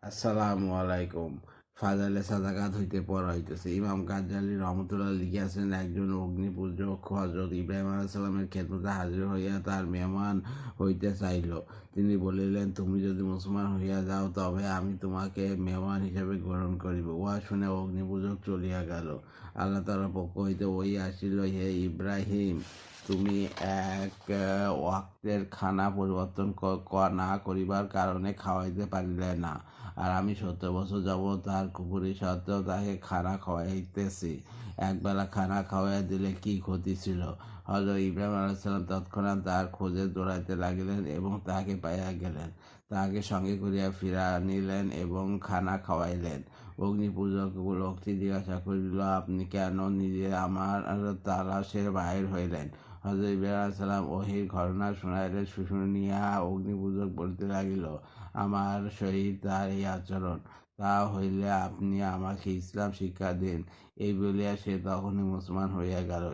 আসসালামু আলাইকুম। ফাজাইলে সাদাকাত হইতে পড়া হইতেছে। ইমাম গাজ্জালী রহমতুল্লাহ লিখিয়াছেন, একজন অগ্নিপূজক হযরত ইব্রাহিম আলাইহিস সালামের খেদমতে হাজির হইয়া তার মেহমান হইতে চাইল। তিনি বলিলেন, তুমি যদি মুসলমান হইয়া যাও তবে আমি তোমাকে মেহমান হিসাবে গ্রহণ করিব। উহা শুনে অগ্নিপূজক চলিয়া গেল। আল্লাহ তাআলার পক্ষ হইতে ওহী আসিল, হে ইব্রাহিম, তুমি এক ওয়াক্তের খানা পরিবর্তন না করিবার কারণে খাওয়াইতে পারিলে না, আর আমি 70 বছর যাবৎ তার কুপুরি সত্ত্বেও তাকে খানা খাওয়াইতেছি। একবেলা খানা খাওয়াইয়া দিলে কি ক্ষতি ছিল? হযরত ইব্রাহিম আলাইহিস সালাম তৎক্ষণাৎ তার খোঁজে দৌড়াইতে লাগিলেন এবং তাহাকে পাইয়া গেলেন। তাহাকে সঙ্গে করিয়া ফিরা আনিলেন এবং খানা খাওয়াইলেন। অগ্নিপূজক লোকটি জিজ্ঞাসা করিল, আপনি কেন নিজে আমার তালাশে বাহির হইলেন? হযরত ইব্রাহিম আলাইহিস সালাম ওহীর ঘটনা শুনাইলেন। শুনিয়া অগ্নিপূজক বলিতে লাগিল, আমার সহিত তার এই আচরণ, তা হইলে আপনি আমাকে ইসলাম শিক্ষা দিন। এই বলিয়া সে তখনই মুসলমান হইয়া গেল।